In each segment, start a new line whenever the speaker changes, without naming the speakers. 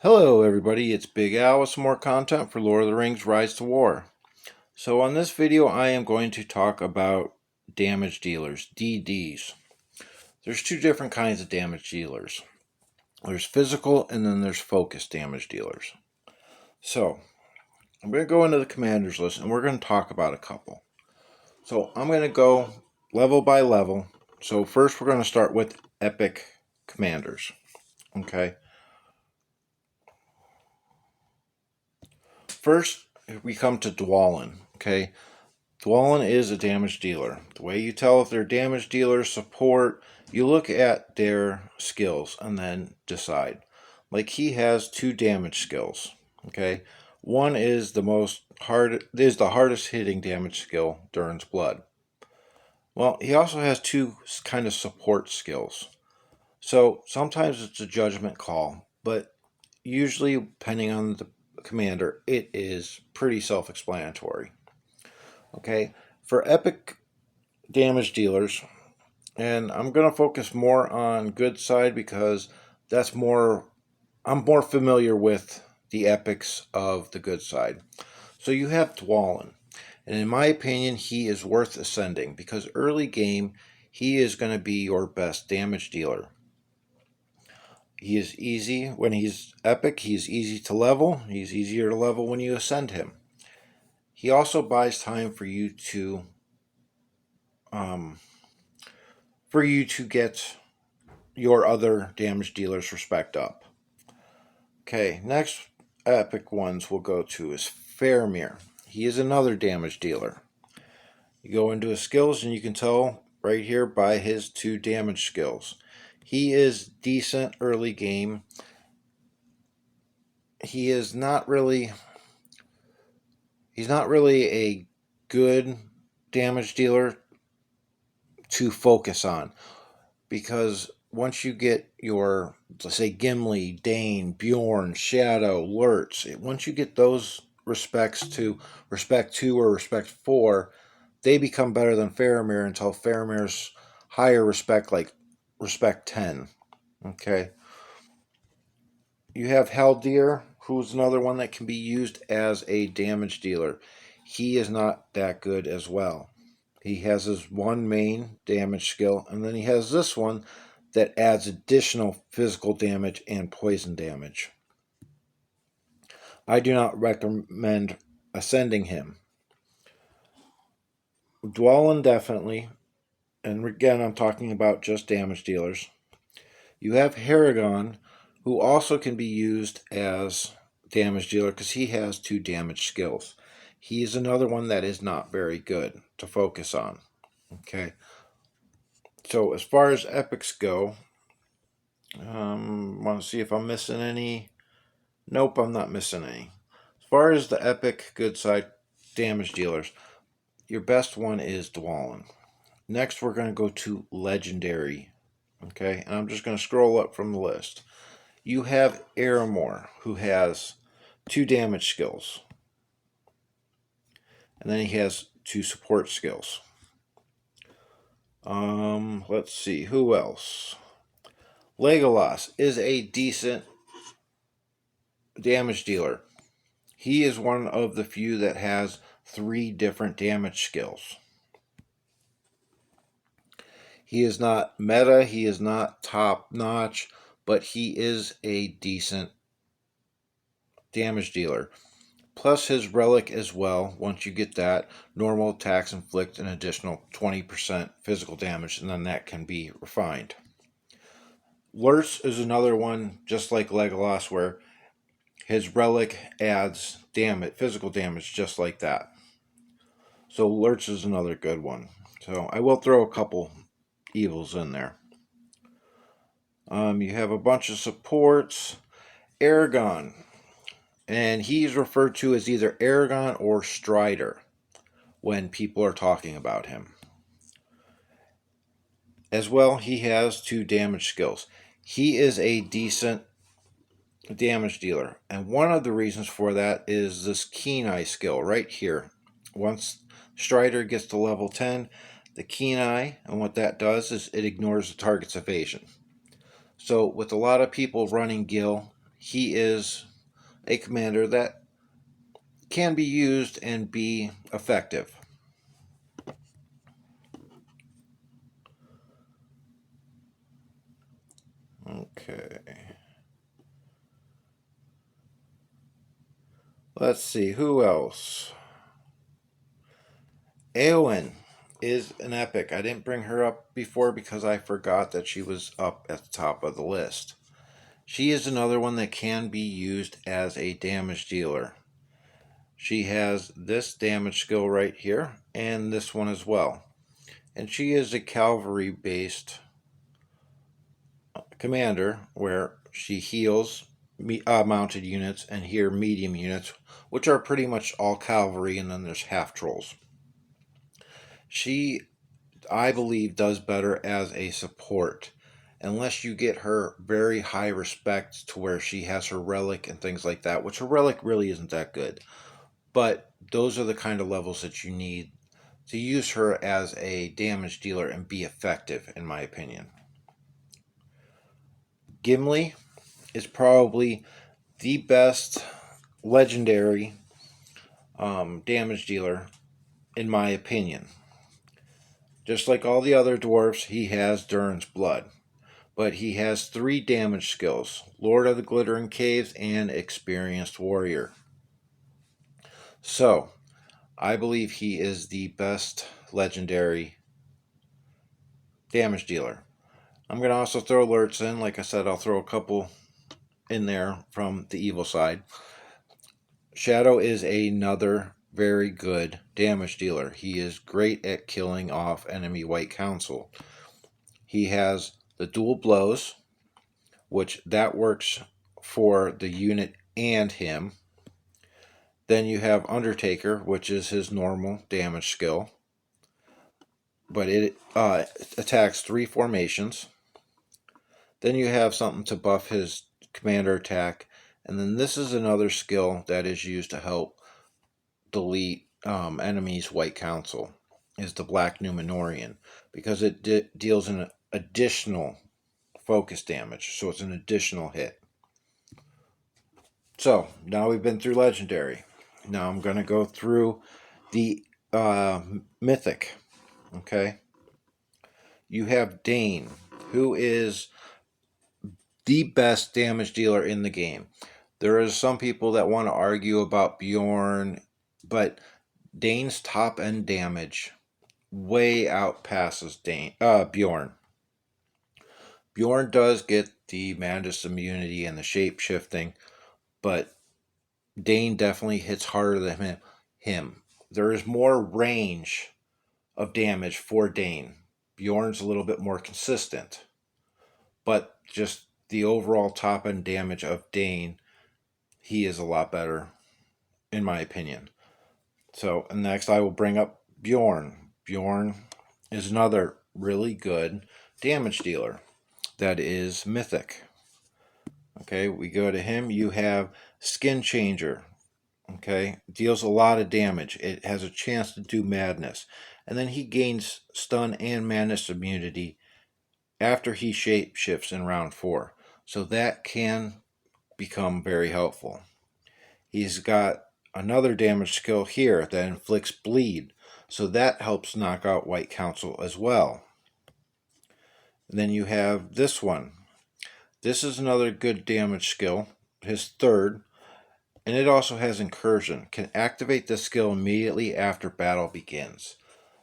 Hello everybody, it's Big Al with some more content for Lord of the Rings Rise to War. So on this video I am going to talk about damage dealers, DDs. There's two different kinds of damage dealers. There's physical and then there's focus damage dealers. So I'm going to go into the commanders list and we're going to talk about a couple. So I'm going to go level by level. So first we're going to start with epic commanders. Okay. First, we come to Dwalin. Okay, Dwalin is a damage dealer. The way you tell if they're damage dealer, support, you look at their skills and then decide. Like he has two damage skills. Okay, one is the hardest hitting damage skill, Durin's Blood. Well, he also has two kind of support skills. So sometimes it's a judgment call, but usually, depending on the commander, it is pretty self-explanatory. Okay, for epic damage dealers, and I'm going to focus more on good side because I'm more familiar with the epics of the good side. So you have Dwalin, and in my opinion, he is worth ascending because early game, he is going to be your best damage dealer. He is easy when he's epic. He's easy to level. He's easier to level when you ascend him. He also buys time um, for you to get your other damage dealers respect up. Okay, next epic ones we'll go to is Faramir. He is another damage dealer. You go into his skills and you can tell right here by his two damage skills. He is decent early game. He is not really He's not really a good damage dealer to focus on because once you get your, let's say, Gimli, Dane, Bjorn, Shadow, Lurtz, once you get those respects to respect 2 or respect 4, they become better than Faramir until Faramir's higher respect, like respect 10. Okay. You have Haldir, who's another one that can be used as a damage dealer. He is not that good as well. He has his one main damage skill, and then he has this one that adds additional physical damage and poison damage. I do not recommend ascending him. Dwalin definitely, and again I'm talking about just damage dealers. You have Haragon, who also can be used as damage dealer because he has two damage skills. He's another one that is not very good to focus on. Okay. So as far as epics go, want to see if I'm missing any. Nope, I'm not missing any. As far as the epic good side damage dealers, your best one is Dwalin. Next, we're going to go to legendary. Okay, and I'm just going to scroll up from the list. You have Aramor, who has two damage skills. And then he has two support skills. Let's see, who else? Legolas is a decent damage dealer. He is one of the few that has 3 different damage skills. He is not meta, he is not top notch, but he is a decent damage dealer. Plus his relic as well. Once you get that, normal attacks inflict an additional 20% physical damage, and then that can be refined. Lurtz is another one, just like Legolas, where his relic adds physical damage, just like that. So Lurtz is another good one. So I will throw a couple evils in there. You have a bunch of supports. Aragon, and he's referred to as either Aragon or Strider when people are talking about him. As well, he has 2 damage skills. He is a decent damage dealer, and one of the reasons for that is this Keen Eye skill right here. Once Strider gets to level 10, the Keen Eye, and what that does is it ignores the target's evasion. So with a lot of people running Gil, he is a commander that can be used and be effective. Okay. Let's see, who else? Eowyn is an epic. I didn't bring her up before because I forgot that she was up at the top of the list. She is another one that can be used as a damage dealer. She has this damage skill right here and this one as well. And she is a cavalry based commander where she heals mounted units and here medium units, which are pretty much all cavalry, and then there's half trolls. She, I believe, does better as a support. Unless you get her very high respect to where she has her relic and things like that, which her relic really isn't that good. But those are the kind of levels that you need to use her as a damage dealer and be effective, in my opinion. Gimli is probably the best legendary damage dealer, in my opinion. Just like all the other dwarves, he has Durin's blood. But he has 3 damage skills: Lord of the Glittering Caves and Experienced Warrior. So, I believe he is the best legendary damage dealer. I'm going to also throw alerts in. Like I said, I'll throw a couple in there from the evil side. Shadow is another very good damage dealer. He is great at killing off enemy White Council. He has the dual blows, which that works for the unit and him. Then you have Undertaker, which is his normal damage skill, but it attacks 3 formations. Then you have something to buff his commander attack, and then this is another skill that is used to help delete enemies' White Council, is the Black Numenorian, because it deals an additional focus damage, so it's an additional hit. So, now we've been through Legendary. Now I'm going to go through the Mythic. Okay? You have Dane, who is the best damage dealer in the game. There is some people that want to argue about Bjorn, but Dane's top end damage way outpasses Bjorn. Bjorn does get the Madness immunity and the shape shifting, but Dane definitely hits harder than him. There is more range of damage for Dane. Bjorn's a little bit more consistent, but just the overall top end damage of Dane, he is a lot better, in my opinion. So, next I will bring up Bjorn. Bjorn is another really good damage dealer that is mythic. Okay, we go to him. You have Skin Changer. Okay, deals a lot of damage. It has a chance to do madness. And then he gains stun and madness immunity after he shape shifts in round 4. So that can become very helpful. He's got another damage skill here that inflicts bleed. So that helps knock out White Council as well. And then you have this one. This is another good damage skill, his third, and it also has Incursion. Can activate this skill immediately after battle begins.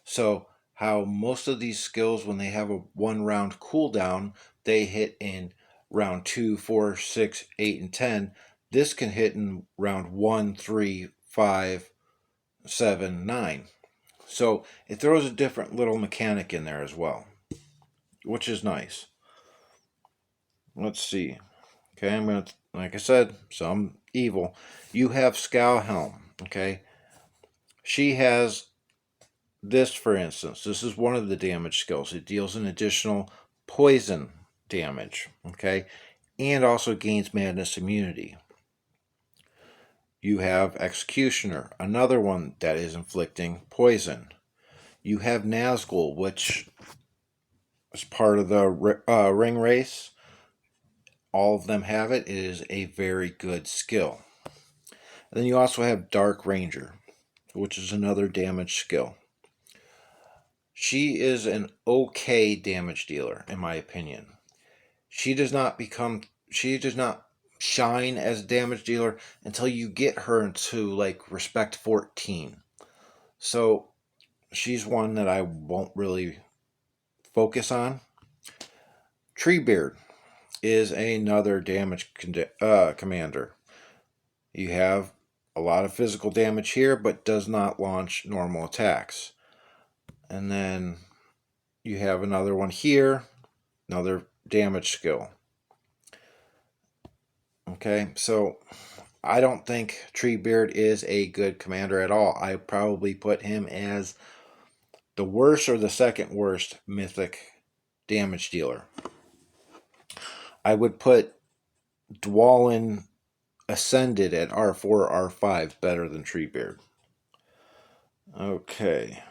So how most of these skills, when they have a 1 round cooldown, they hit in round 2, 4, 6, 8, and 10. This can hit in round 1, 3, 5, 7, 9. So it throws a different little mechanic in there as well, which is nice. Let's see. Okay, I'm going to, like I said, some evil. You have Scowhelm, okay? She has this, for instance. This is one of the damage skills. It deals an additional poison damage, okay? And also gains madness immunity. You have Executioner, another one that is inflicting poison. You have Nazgul, which is part of the ring race. all of them have it. It is a very good skill. And then you also have Dark Ranger, which is another damage skill. She is an okay damage dealer, in my opinion. She does not shine as a damage dealer until you get her into like respect 14. So she's one that I won't really focus on. Treebeard is another damage commander. You have a lot of physical damage here, but does not launch normal attacks. And then you have another one here, another damage skill. Okay, so I don't think Treebeard is a good commander at all. I probably put him as the worst or the second worst mythic damage dealer. I would put Dwalin Ascended at R4, R5 better than Treebeard. Okay.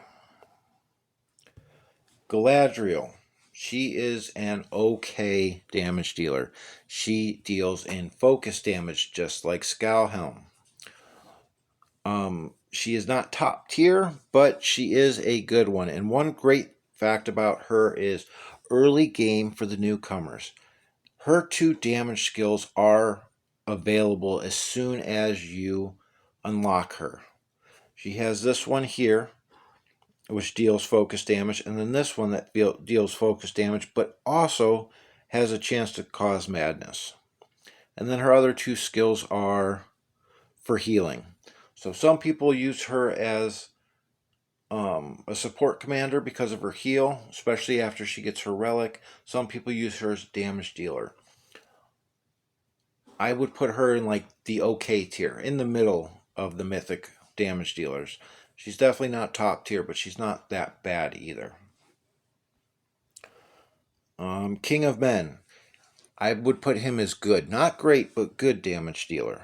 Galadriel. She is an okay damage dealer. She deals in focus damage just like Scalhelm. She is not top tier, but she is a good one. And one great fact about her is early game for the newcomers. Her 2 damage skills are available as soon as you unlock her. She has this one here, which deals focus damage, and then this one that deals focus damage, but also has a chance to cause madness. And then her other 2 skills are for healing. So some people use her as a support commander because of her heal, especially after she gets her relic. Some people use her as a damage dealer. I would put her in like the okay tier, in the middle of the mythic damage dealers. She's definitely not top tier, but she's not that bad either. King of Men. I would put him as good. Not great, but good damage dealer.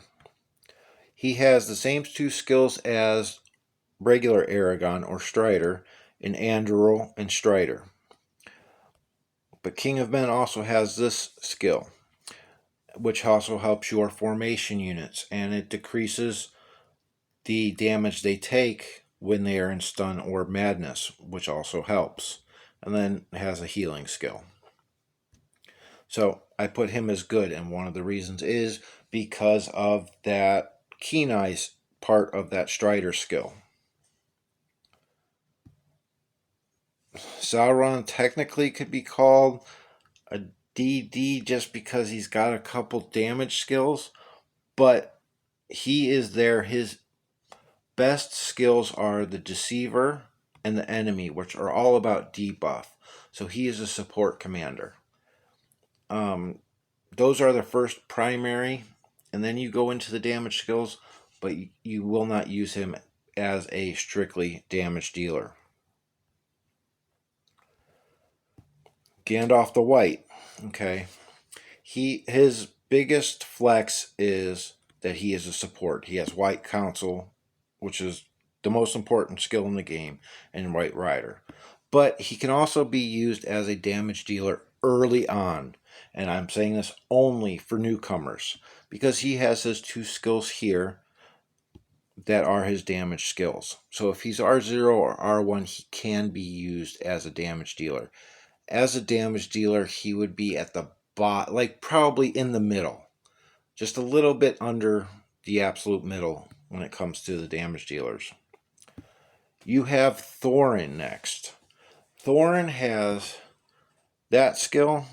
He has the same 2 skills as regular Aragon or Strider in Anduril and Strider. But King of Men also has this skill, which also helps your formation units, and it decreases the damage they take when they are in stun or madness, which also helps. And then has a healing skill. So I put him as good, and one of the reasons is because of that Keen Eyes part of that Strider skill. Sauron technically could be called a DD just because he's got a couple damage skills, but he is there. His best skills are the Deceiver and the Enemy, which are all about debuff. So he is a support commander. Those are the first primary, and then you go into the damage skills, but you will not use him as a strictly damage dealer. Gandalf the White. Okay. His biggest flex is that he is a support. He has White Council, which is the most important skill in the game, and White Rider. But he can also be used as a damage dealer early on. And I'm saying this only for newcomers, because he has his 2 skills here that are his damage skills. So if he's R0 or R1, he can be used as a damage dealer. As a damage dealer, he would be at the bot, like probably in the middle, just a little bit under the absolute middle when it comes to the damage dealers. You have Thorin next. Thorin has that skill,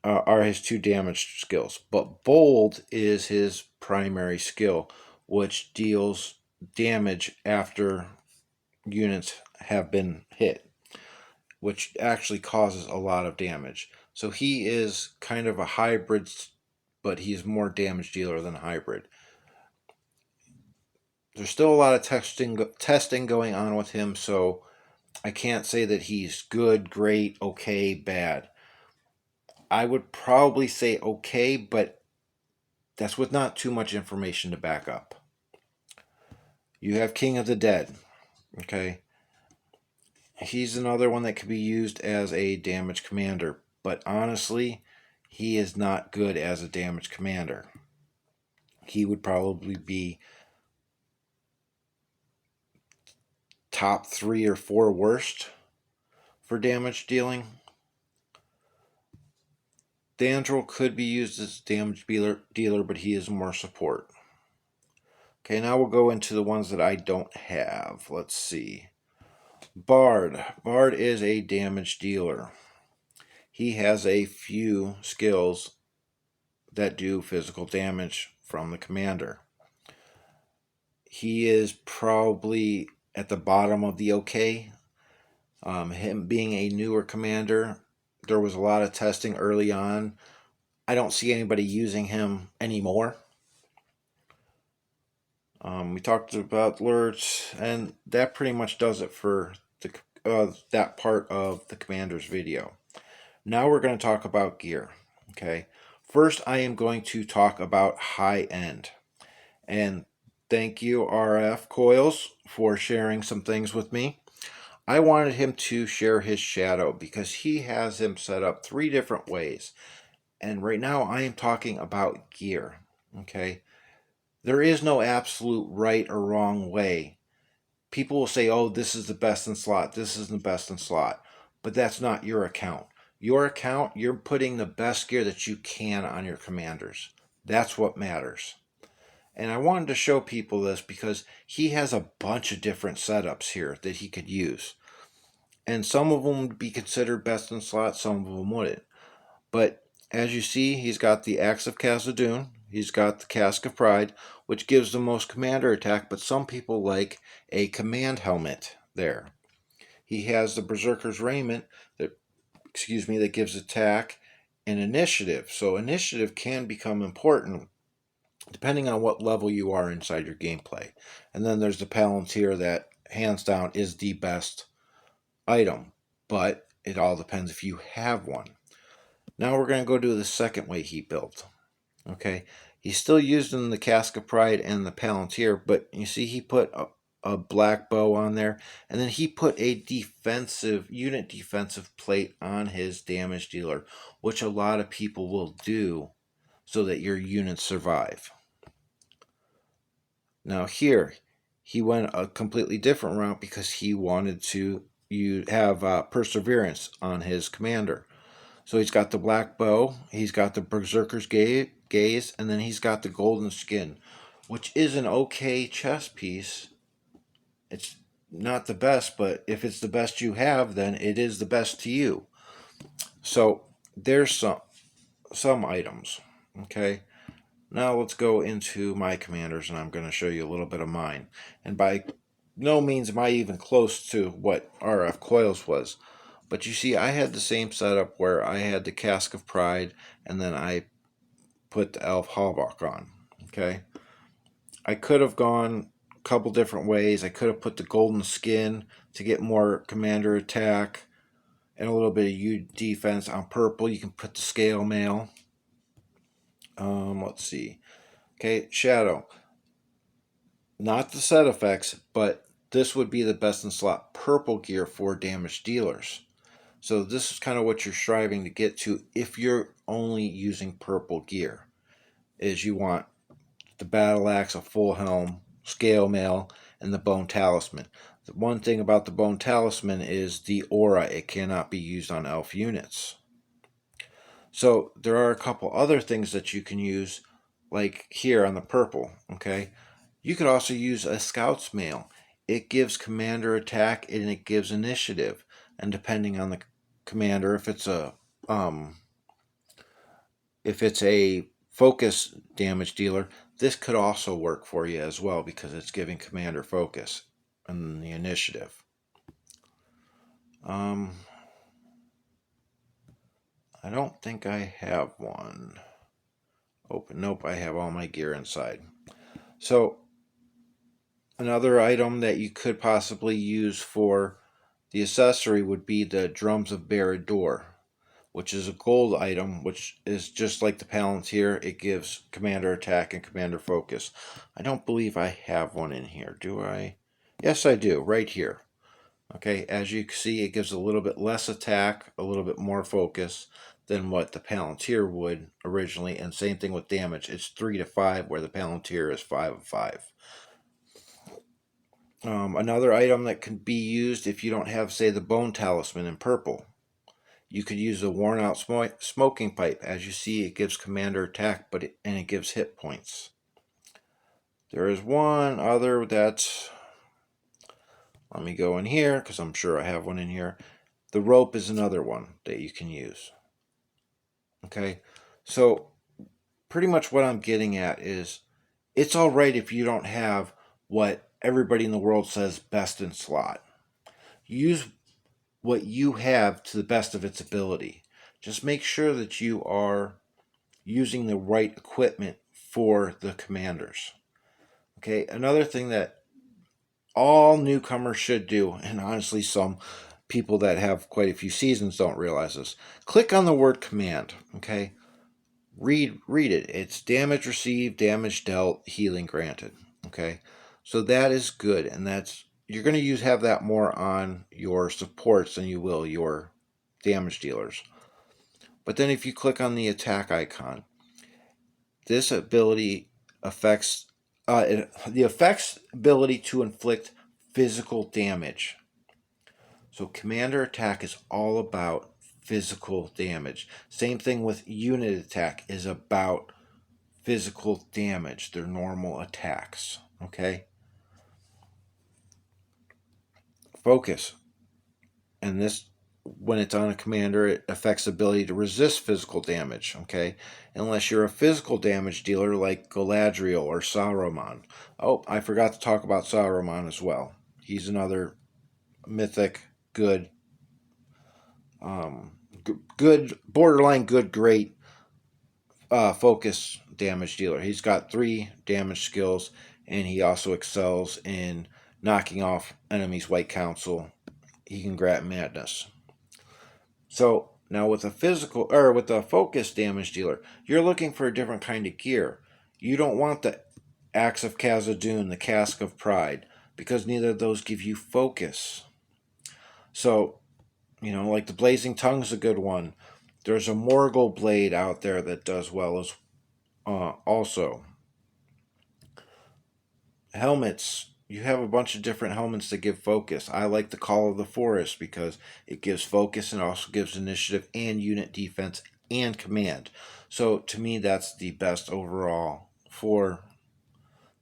are his 2 damage skills, but Bold is his primary skill, which deals damage after units have been hit, which actually causes a lot of damage. So he is kind of a hybrid, but he's more damage dealer than a hybrid. There's still a lot of testing going on with him, so I can't say that he's good, great, okay, bad. I would probably say okay, but that's with not too much information to back up. You have King of the Dead. Okay. He's another one that could be used as a damage commander, but honestly, he is not good as a damage commander. He would probably be top 3 or 4 worst for damage dealing. Dandrel could be used as a damage dealer, but he is more support. Okay, now we'll go into the ones that I don't have. Let's see. Bard. Bard is a damage dealer. He has a few skills that do physical damage from the commander. He is probably at the bottom of the okay. Him being a newer commander, there was a lot of testing early on. I don't see anybody using him anymore. We talked about alerts, and that pretty much does it for that part of the commander's video. Now we're going to talk about gear. Okay, first I am going to talk about high end, and thank you RF Coils for sharing some things with me. I wanted him to share his shadow because he has him set up 3 different ways, and right now I am talking about gear. Okay, there is no absolute right or wrong way. People will say, oh, this is the best in slot, this is the best in slot, but that's not your account. Your account, you're putting the best gear that you can on your commanders. That's what matters. And I wanted to show people this because he has a bunch of different setups here that he could use. And some of them would be considered best in slot, some of them wouldn't. But as you see, he's got the Axe of Khazad-dûm, he's got the Cask of Pride, which gives the most commander attack, but some people like a command helmet there. He has the Berserker's Raiment that gives attack and initiative. So initiative can become important depending on what level you are inside your gameplay. And then there's the Palantir that hands down is the best item, but it all depends if you have one. Now we're going to go to the second way he built. Okay, he's still using the Cask of Pride and the Palantir, but you see he put a black bow on there, and then he put a defensive plate on his damage dealer, which a lot of people will do so that your units survive. Now here, he went a completely different route because he wanted to have perseverance on his commander. So he's got the black bow, he's got the Berserker's Gaze, and then he's got the golden skin, which is an okay chess piece. It's not the best, but if it's the best you have, then it is the best to you. So there's some items. Okay. Now let's go into my commanders, and I'm going to show you a little bit of mine. And by no means am I even close to what RF Coils was. But you see, I had the same setup where I had the Cask of Pride, and then I put the Elf Hawk on. Okay. I could have gone a couple different ways. I could have put the golden skin to get more commander attack and a little bit of defense. On purple, you can put the scale mail. Let's see. Okay, shadow. Not the set effects, but this would be the best in slot purple gear for damage dealers. So this is kind of what you're striving to get to if you're only using purple gear. Is you want the battle axe, a full helm, scale mail, and the bone talisman. The one thing about the bone talisman is the aura. It cannot be used on elf units. So there are a couple other things that you can use, like here on the purple. Okay, you could also use a scout's mail. It gives commander attack and it gives initiative. And depending on the commander, if it's a focus damage dealer, this could also work for you as well because it's giving commander focus and the initiative. I don't think I have one open. Nope, I have all my gear inside. So another item that you could possibly use for the accessory would be the Drums of Barad-dûr, which is a gold item, which is just like the Palantir. It gives commander attack and commander focus. I don't believe I have one in here, do I? Yes, I do, right here. Okay, as you can see, it gives a little bit less attack, a little bit more focus. than what the Palantir would originally, and same thing with damage. It's 3 to 5, where the Palantir is 5 of 5. Another item that can be used if you don't have, say, the Bone Talisman in purple. You could use a worn out smoking pipe. As you see, it gives commander attack, and it gives hit points. There is one other that's, let me go in here because I'm sure I have one in here. The rope is another one that you can use. Okay, so pretty much what I'm getting at is it's all right if you don't have what everybody in the world says best in slot. Use what you have to the best of its ability. Just make sure that you are using the right equipment for the commanders. Okay, another thing that all newcomers should do, and honestly some people that have quite a few seasons don't realize this, click on the word command. Okay, read it. It's damage received, damage dealt, healing granted. Okay, so that is good, and that's, you're going to have that more on your supports than you will your damage dealers. But then if you click on the attack icon, this ability affects the effect's ability to inflict physical damage. So commander attack is all about physical damage. Same thing with unit attack is about physical damage. They're normal attacks. Okay? Focus. And this, when it's on a commander, it affects the ability to resist physical damage. Okay? Unless you're a physical damage dealer like Galadriel or Saruman. Oh, I forgot to talk about Saruman as well. He's another mythic, good, good, borderline good, great focus damage dealer. He's got 3 damage skills, and he also excels in knocking off enemies' White Council. He can grant madness. So now with a focus damage dealer, you're looking for a different kind of gear. You don't want the Axe of Khazad-dûm, the Cask of Pride, because neither of those give you focus. So, like the Blazing Tongue's a good one. There's a Morgul blade out there that does well as also. Helmets. You have a bunch of different helmets that give focus. I like the Call of the Forest because it gives focus and also gives initiative and unit defense and command. So to me, that's the best overall for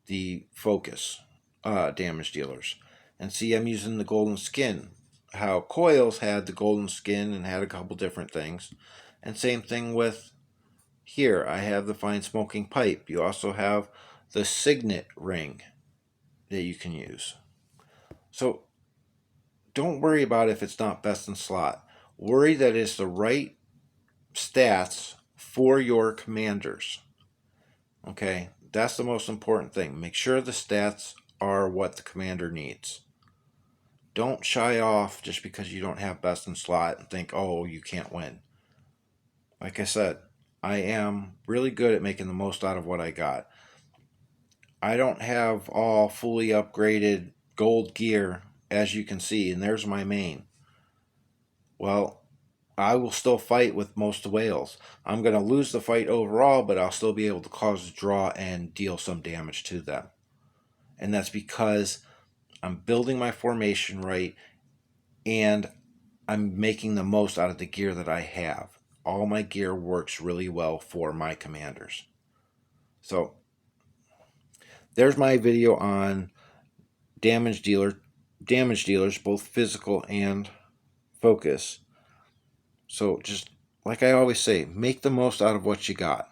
the focus damage dealers. And see, I'm using the golden skin. How Coils had the golden skin and had a couple different things. And same thing with here. I have the fine smoking pipe. You also have the signet ring that you can use. So don't worry about if it's not best in slot. Worry that it's the right stats for your commanders. Okay, that's the most important thing. Make sure the stats are what the commander needs. Don't shy off just because you don't have best in slot and think, oh, you can't win. Like I said, I am really good at making the most out of what I got. I don't have all fully upgraded gold gear, as you can see, and there's my main. Well, I will still fight with most whales. I'm going to lose the fight overall, but I'll still be able to cause a draw and deal some damage to them. And that's because I'm building my formation right, and I'm making the most out of the gear that I have. All my gear works really well for my commanders. So there's my video on damage dealers, both physical and focus. So just like I always say, make the most out of what you got.